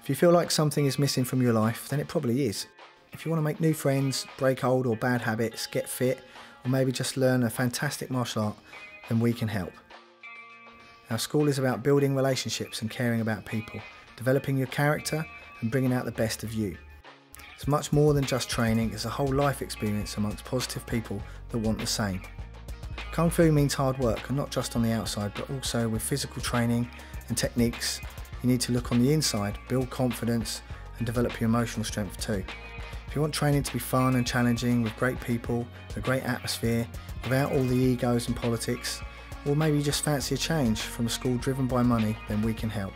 If you feel like something is missing from your life, then it probably is. If you want to make new friends, break old or bad habits, get fit, or maybe just learn a fantastic martial art, then we can help. Our school is about building relationships and caring about people, developing your character and bringing out the best of you. It's much more than just training, it's a whole life experience amongst positive people that want the same. Kung Fu means hard work, and not just on the outside, but also with physical training and techniques. You need to look on the inside, build confidence and develop your emotional strength too. If you want training to be fun and challenging with great people, a great atmosphere, without all the egos and politics, or maybe you just fancy a change from a school driven by money, then we can help.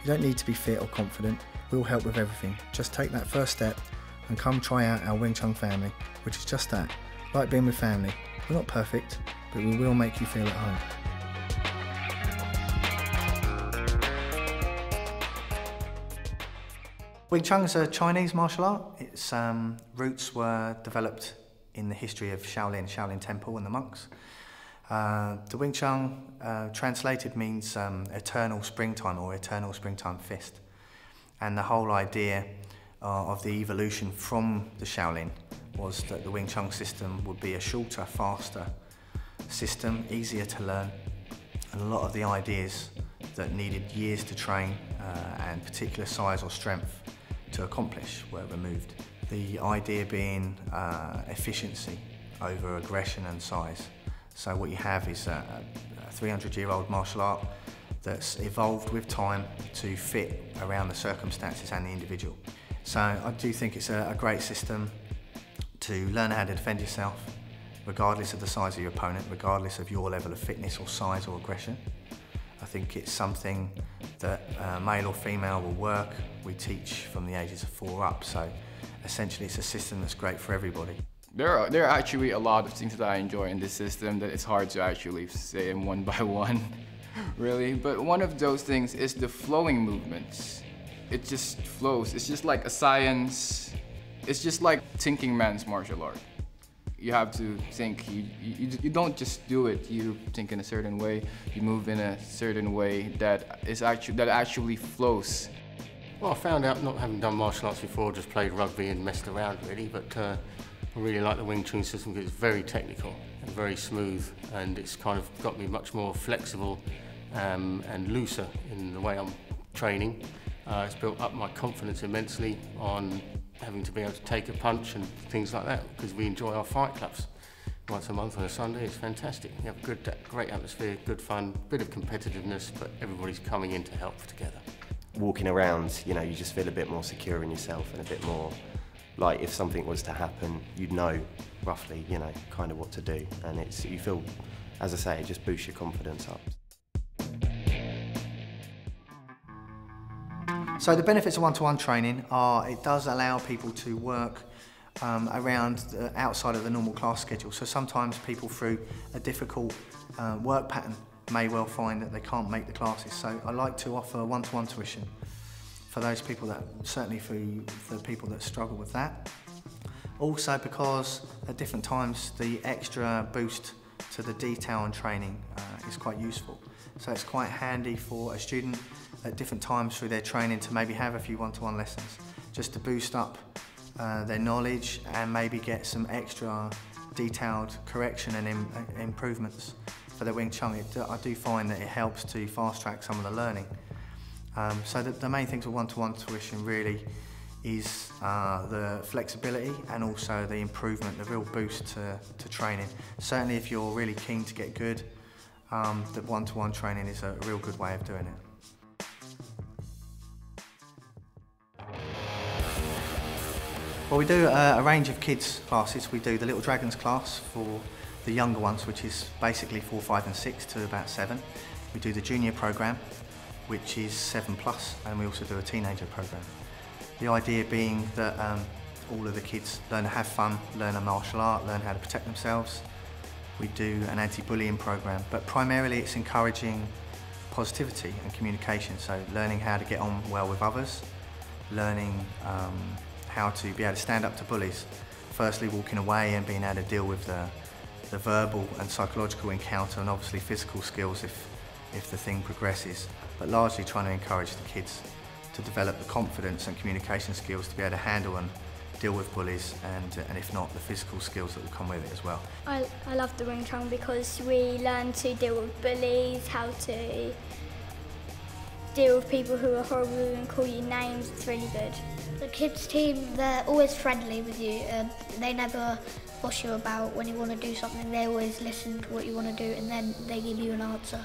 You don't need to be fit or confident, we'll help with everything. Just take that first step and come try out our Wing Chun family, which is just that, like being with family. We're not perfect, but we will make you feel at home. Wing Chun is a Chinese martial art. Its roots were developed in the history of Shaolin Temple and the monks. The Wing Chun translated means eternal springtime or eternal springtime fist. And the whole idea of the evolution from the Shaolin was that the Wing Chun system would be a shorter, faster system, easier to learn, and a lot of the ideas that needed years to train and particular size or strength to accomplish were removed. The idea being efficiency over aggression and size. So what you have is a 300-year-old martial art that's evolved with time to fit around the circumstances and the individual. So I do think it's a great system to learn how to defend yourself, regardless of the size of your opponent, regardless of your level of fitness or size or aggression. I think it's something that male or female will work. We teach from the ages of 4 up, so essentially it's a system that's great for everybody. There are actually a lot of things that I enjoy in this system that it's hard to actually say them one by one, really. But one of those things is the flowing movements. It just flows. It's just like a science. It's just like thinking man's martial art. You have to think. You don't just do it. You think in a certain way. You move in a certain way that actually flows. Well, I found out, not having done martial arts before, just played rugby and messed around really, but I really like the Wing Chun system because it's very technical and very smooth, and it's kind of got me much more flexible and looser in the way I'm training. It's built up my confidence immensely on having to be able to take a punch and things like that, because we enjoy our fight clubs once a month on a Sunday. It's fantastic. You have a great atmosphere, good fun, bit of competitiveness, but everybody's coming in to help together. Walking around, you know, you just feel a bit more secure in yourself and a bit more like if something was to happen, you'd know roughly, you know, kind of what to do. And you feel, as I say, it just boosts your confidence up. So the benefits of one-to-one training are it does allow people to work outside of the normal class schedule. So sometimes people through a difficult work pattern may well find that they can't make the classes. So I like to offer one-to-one tuition for those people that, certainly for the people that struggle with that. Also because at different times the extra boost to the detail and training is quite useful. So it's quite handy for a student at different times through their training to maybe have a few one-to-one lessons, just to boost up their knowledge and maybe get some extra detailed correction and improvements for their Wing Chun. I do find that it helps to fast-track some of the learning. So the main things with one-to-one tuition really is the flexibility and also the improvement, the real boost to training. Certainly if you're really keen to get good, the one-to-one training is a real good way of doing it. Well, we do a range of kids classes. We do the Little Dragons class for the younger ones, which is basically 4, 5 and 6 to about 7. We do the junior program, which is 7+, and we also do a teenager program. The idea being that all of the kids learn to have fun, learn a martial art, learn how to protect themselves. We do an anti-bullying program, but primarily it's encouraging positivity and communication, so learning how to get on well with others, learning how to be able to stand up to bullies. Firstly, walking away and being able to deal with the verbal and psychological encounter, and obviously physical skills if the thing progresses, but largely trying to encourage the kids to develop the confidence and communication skills to be able to handle and deal with bullies, and if not, the physical skills that will come with it as well. I love the Wing Chun because we learn to deal with bullies, how to deal with people who are horrible and call you names. It's really good. The kids team, they're always friendly with you. They never fuss you about when you want to do something. They always listen to what you want to do and then they give you an answer.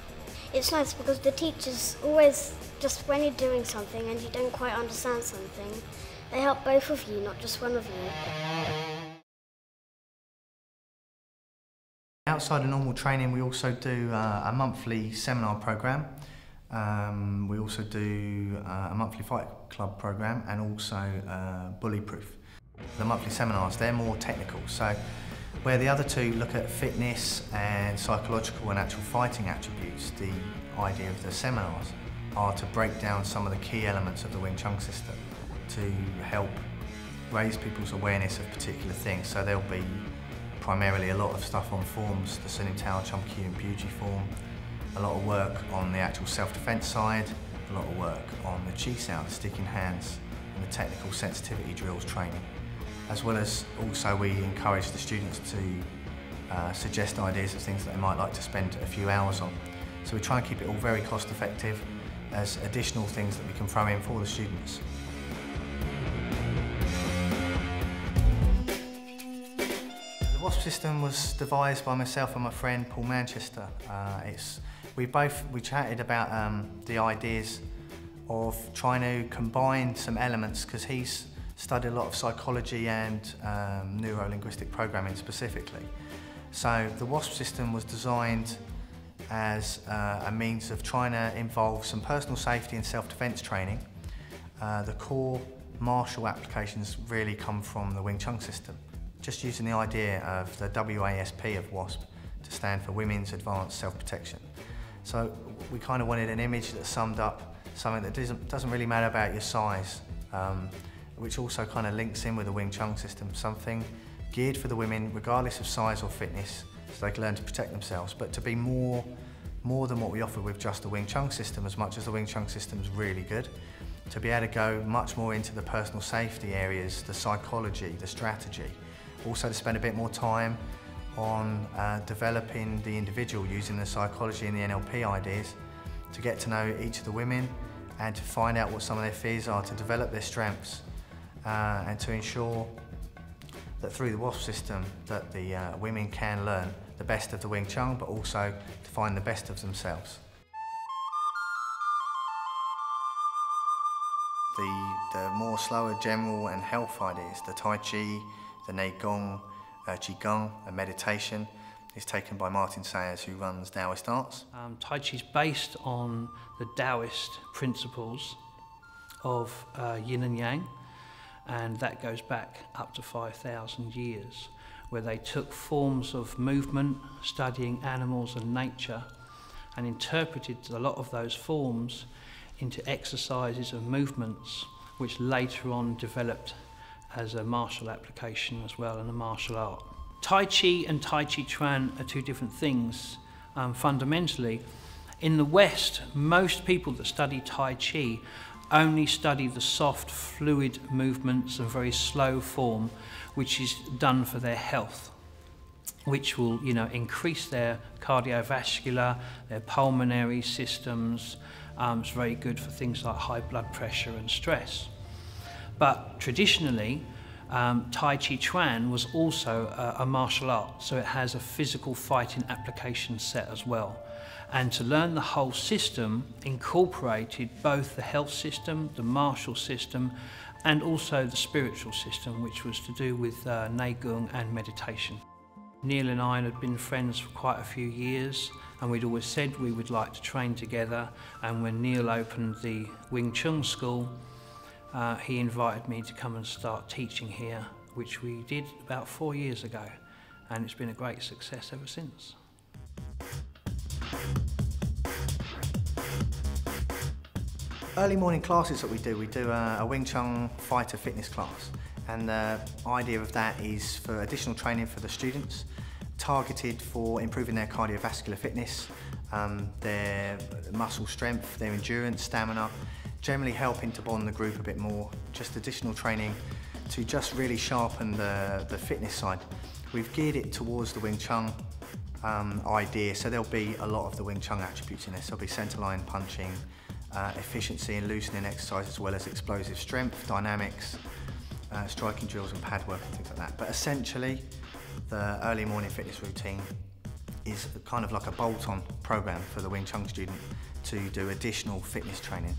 It's nice because the teachers always, just when you're doing something and you don't quite understand something, they help both of you, not just one of you. Outside of normal training, we also do a monthly seminar program. We also do a monthly fight club program and also bully proof. The monthly seminars, they're more technical, so where the other two look at fitness and psychological and actual fighting attributes, the idea of the seminars are to break down some of the key elements of the Wing Chun system to help raise people's awareness of particular things. So there'll be primarily a lot of stuff on forms, the Sun Tao, Chum Kyu and Puji form, a lot of work on the actual self-defense side, a lot of work on the Chi Sao, the sticking hands, and the technical sensitivity drills training. As well as also we encourage the students to suggest ideas of things that they might like to spend a few hours on. So we try and keep it all very cost effective as additional things that we can throw in for the students. The WASP system was devised by myself and my friend Paul Manchester. We chatted about the ideas of trying to combine some elements, because he's studied a lot of psychology and neuro-linguistic programming specifically. So the WASP system was designed as a means of trying to involve some personal safety and self-defense training. The core martial applications really come from the Wing Chun system. Just using the idea of the WASP of WASP to stand for Women's Advanced Self-Protection. So we kind of wanted an image that summed up something that doesn't really matter about your size, which also kind of links in with the Wing Chun system, something geared for the women regardless of size or fitness, so they can learn to protect themselves, but to be more than what we offer with just the Wing Chun system, as much as the Wing Chun system is really good, to be able to go much more into the personal safety areas, the psychology, the strategy, also to spend a bit more time on developing the individual using the psychology and the NLP ideas to get to know each of the women and to find out what some of their fears are, to develop their strengths and to ensure that through the WASP system that the women can learn the best of the Wing Chun, but also to find the best of themselves. The more slower general and health ideas, the Tai Chi, the Neigong, Qigong and meditation is taken by Martin Sayers, who runs Taoist Arts. Tai Chi is based on the Taoist principles of yin and yang, and that goes back up to 5,000 years, where they took forms of movement, studying animals and nature, and interpreted a lot of those forms into exercises and movements, which later on developed as a martial application as well, and a martial art. Tai Chi and Tai Chi Chuan are two different things fundamentally. In the West, most people that study Tai Chi only study the soft, fluid movements and very slow form, which is done for their health, which will, increase their cardiovascular, their pulmonary systems. It's very good for things like high blood pressure and stress. But traditionally, Tai Chi Chuan was also a martial art, so it has a physical fighting application set as well. And to learn the whole system incorporated both the health system, the martial system, and also the spiritual system, which was to do with Neigong and meditation. Neil and I had been friends for quite a few years, and we'd always said we would like to train together. And when Neil opened the Wing Chun school, he invited me to come and start teaching here, which we did about 4 years ago, and it's been a great success ever since. Early morning classes that we do a Wing Chun fighter fitness class, and the idea of that is for additional training for the students, targeted for improving their cardiovascular fitness, their muscle strength, their endurance, stamina, generally helping to bond the group a bit more, just additional training to just really sharpen the fitness side. We've geared it towards the Wing Chun idea, so there'll be a lot of the Wing Chun attributes in this. There'll be centerline punching, efficiency and loosening exercise, as well as explosive strength, dynamics, striking drills and pad work and things like that. But essentially, the early morning fitness routine is kind of like a bolt-on program for the Wing Chun student to do additional fitness training.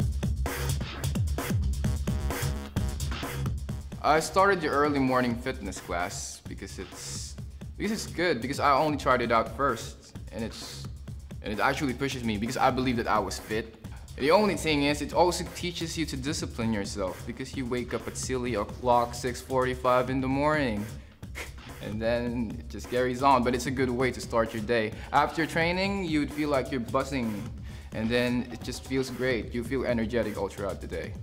I started the early morning fitness class because it's good, because I only tried it out first, and it actually pushes me because I believe that I was fit. The only thing is, it also teaches you to discipline yourself, because you wake up at silly o'clock, 6:45 in the morning. And then it just carries on, but it's a good way to start your day. After training, you'd feel like you're buzzing, and then it just feels great. You feel energetic all throughout the day.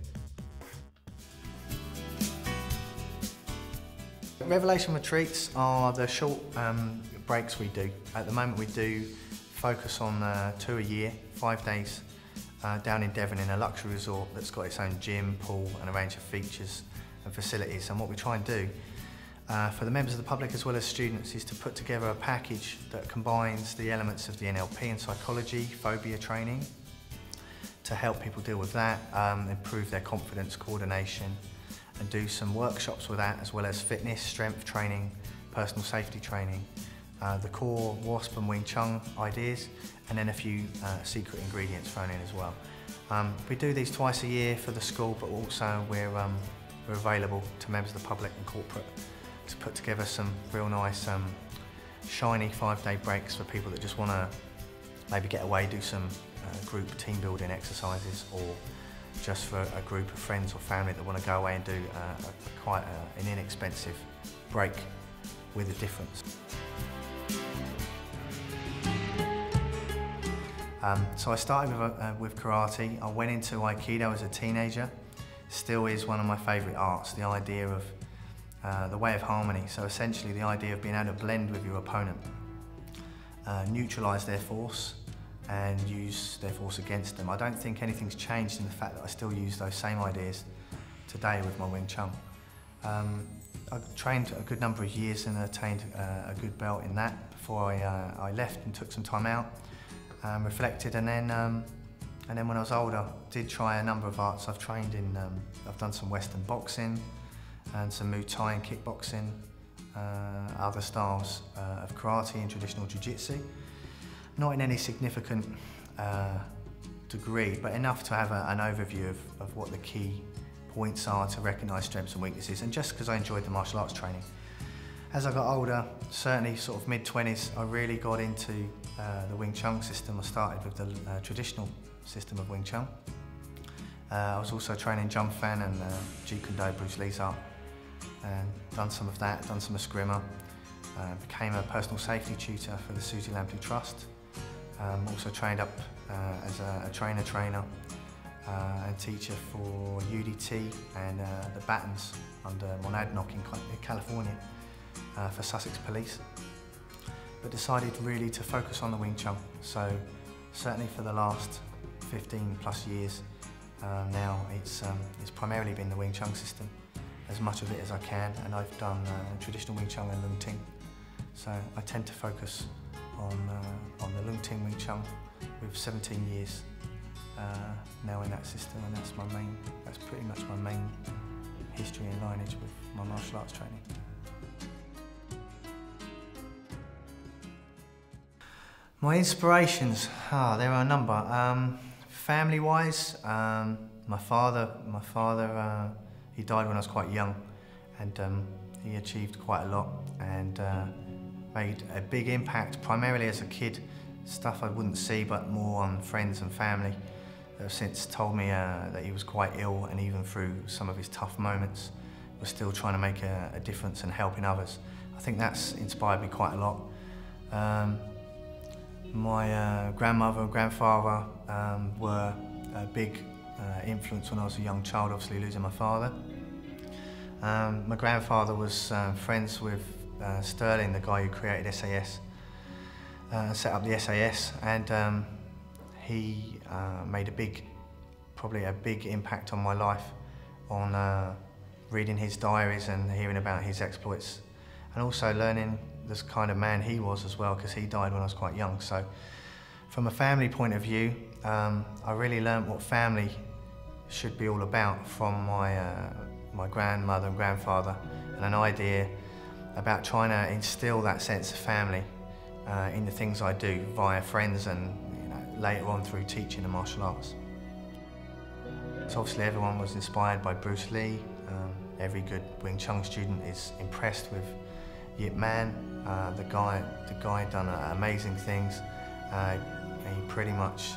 Revelation retreats are the short breaks we do. At the moment we do focus on 2 a year, 5 days, down in Devon in a luxury resort that's got its own gym, pool and a range of features and facilities. And what we try and do for the members of the public as well as students is to put together a package that combines the elements of the NLP and psychology, phobia training, to help people deal with that, improve their confidence, coordination, and do some workshops with that, as well as fitness, strength training, personal safety training, the core WASP and Wing Chun ideas, and then a few secret ingredients thrown in as well. We do these twice a year for the school, but also we're available to members of the public and corporate to put together some real nice shiny 5-day breaks for people that just want to maybe get away, do some group team building exercises, or just for a group of friends or family that want to go away and do quite an inexpensive break with a difference. So I started with karate. I went into Aikido as a teenager. Still is one of my favourite arts, the idea of the way of harmony. So essentially the idea of being able to blend with your opponent, neutralise their force and use their force against them. I don't think anything's changed in the fact that I still use those same ideas today with my Wing Chun. I trained a good number of years and attained a good belt in that before I left and took some time out, reflected, and then when I was older, did try a number of arts. I've trained in, I've done some Western boxing and some Muay Thai and kickboxing, other styles of karate and traditional jiu-jitsu. Not in any significant degree, but enough to have an overview of what the key points are to recognise strengths and weaknesses, and just because I enjoyed the martial arts training. As I got older, certainly sort of mid-20s, I really got into the Wing Chun system. I started with the traditional system of Wing Chun. I was also training Jump Fan and Jeet Kune Do, Bruce Lee's art, and done some of that, done some eskrima. Became a personal safety tutor for the Susie Lampley Trust. Also trained up as a trainer and teacher for UDT and the Battens under Monadnock in California for Sussex Police. But decided really to focus on the Wing Chun. So certainly for the last 15 plus years now, it's primarily been the Wing Chun system, as much of it as I can, and I've done traditional Wing Chun and Lung Ting. So I tend to focus on the Lung Ting Wing Chun with 17 years now in that system, and that's pretty much my main history and lineage with my martial arts training. My inspirations, there are a number. Family-wise, my father, he died when I was quite young, and he achieved quite a lot and made a big impact, primarily as a kid. Stuff I wouldn't see, but more on friends and family that have since told me that he was quite ill, and even through some of his tough moments, was still trying to make a difference and helping others. I think that's inspired me quite a lot. My grandmother and grandfather were a big influence when I was a young child, obviously losing my father. My grandfather was friends with Sterling, the guy who created SAS, set up the SAS, and he made a big probably a big impact on my life, on reading his diaries and hearing about his exploits, and also learning this kind of man he was as well, because he died when I was quite young. So from a family point of view, I really learned what family should be all about from my grandmother and grandfather, and an idea about trying to instill that sense of family in the things I do via friends and later on through teaching the martial arts. So obviously everyone was inspired by Bruce Lee. Every good Wing Chun student is impressed with Yip Man. The guy done amazing things. He pretty much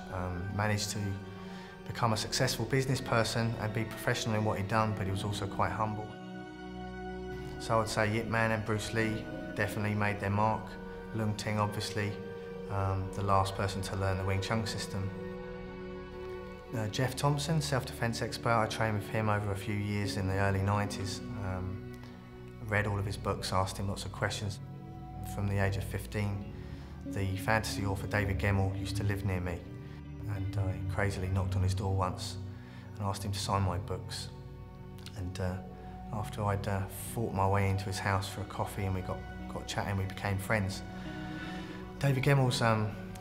managed to become a successful business person and be professional in what he'd done, but he was also quite humble. So I would say Yip Man and Bruce Lee definitely made their mark. Lung Ting, obviously, the last person to learn the Wing Chun system. Jeff Thompson, self-defense expert, I trained with him over a few years in the early 90s. Read all of his books, asked him lots of questions. From the age of 15, the fantasy author David Gemmell used to live near me, and I crazily knocked on his door once and asked him to sign my books. And after I'd fought my way into his house for a coffee and we got chatting, we became friends. David Gemmell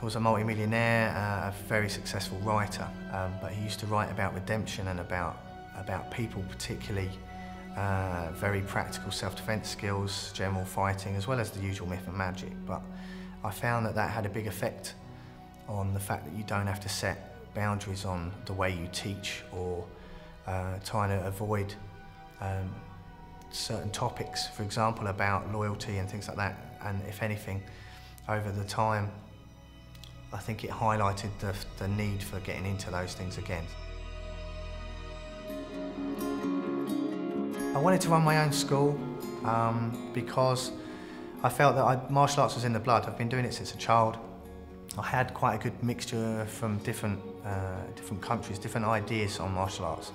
was a multi-millionaire, a very successful writer, but he used to write about redemption and about people, particularly very practical self-defense skills, general fighting, as well as the usual myth and magic. But I found that had a big effect on the fact that you don't have to set boundaries on the way you teach, or trying to avoid certain topics, for example, about loyalty and things like that. And if anything, over the time, I think it highlighted the need for getting into those things again. I wanted to run my own school because I felt that martial arts was in the blood. I've been doing it since a child. I had quite a good mixture from different countries, different ideas on martial arts.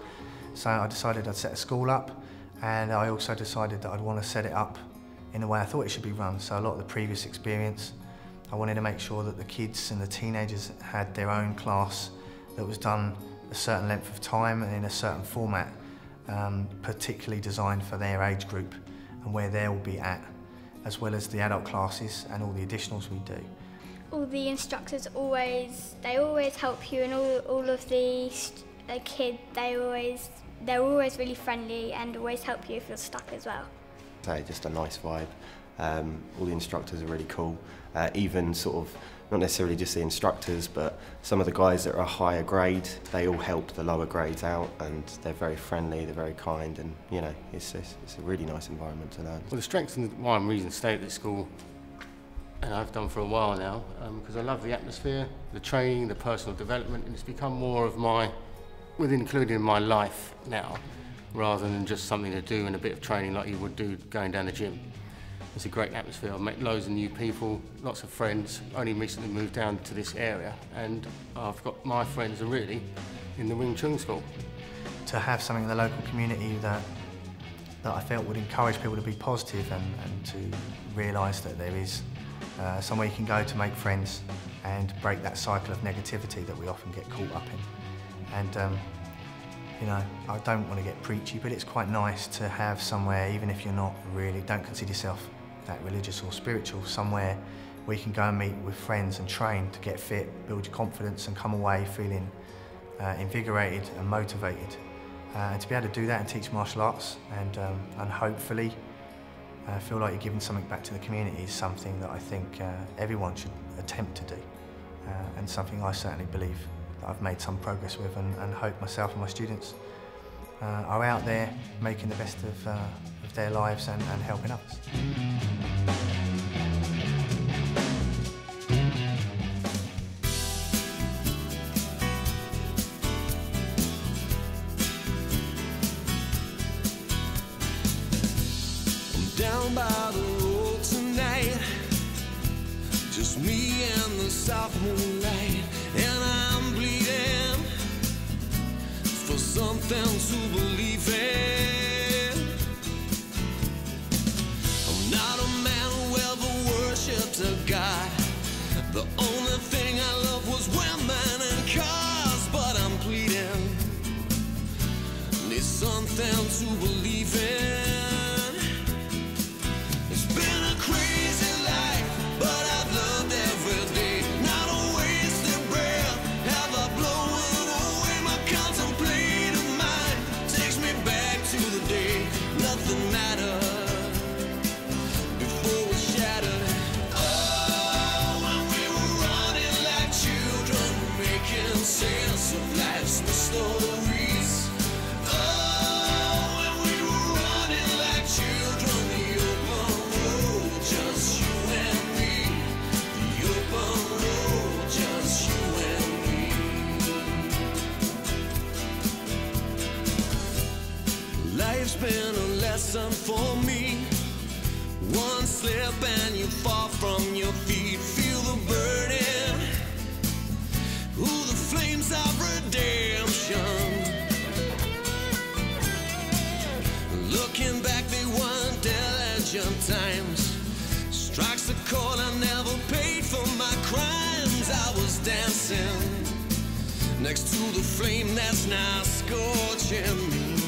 So I decided I'd set a school up, and I also decided that I'd want to set it up in the way I thought it should be run. So a lot of the previous experience, I wanted to make sure that the kids and the teenagers had their own class that was done a certain length of time and in a certain format, particularly designed for their age group and where they'll be at, as well as the adult classes and all the additionals we do. All the instructors always help you, and all of the kids, they're always really friendly and always help you if you're stuck as well. So just a nice vibe. All the instructors are really cool. Even sort of, not necessarily just the instructors, but some of the guys that are a higher grade, they all help the lower grades out, and they're very friendly, they're very kind, and it's a really nice environment to learn. Well, the strength and why I'm reason to stay at this school, and I've done for a while now, because I love the atmosphere, the training, the personal development, and it's become more of included in my life now, rather than just something to do and a bit of training like you would do going down the gym. It's a great atmosphere. I've met loads of new people, lots of friends. Only recently moved down to this area, and I've got my friends are really in the Wing Chun school. To have something in the local community that I felt would encourage people to be positive and to realise that there is somewhere you can go to make friends and break that cycle of negativity that we often get caught up in. And I don't want to get preachy, but it's quite nice to have somewhere, even if you're not really, don't consider yourself that religious or spiritual, somewhere where you can go and meet with friends and train to get fit, build your confidence, and come away feeling invigorated and motivated. And to be able to do that and teach martial arts and hopefully feel like you're giving something back to the community is something that I think everyone should attempt to do, and something I certainly believe that I've made some progress with, and hope myself and my students are out there making the best of their lives and helping others. I'm down by the road tonight, just me and the soft moonlight, and I'm bleeding for something to believe in. I'm not a man who ever worshipped a god. The only thing I loved was women and cars, but I'm pleading sense of life's mysteries. Oh, when we were running like children, the open road, just you and me. The open road, just you and me. Life's been a lesson for me. One slip and you fall from your feet. Feel the burning, ooh, the flames of redemption. Looking back, they were diligent times. Strikes a chord, I never paid for my crimes. I was dancing next to the flame that's now scorching me.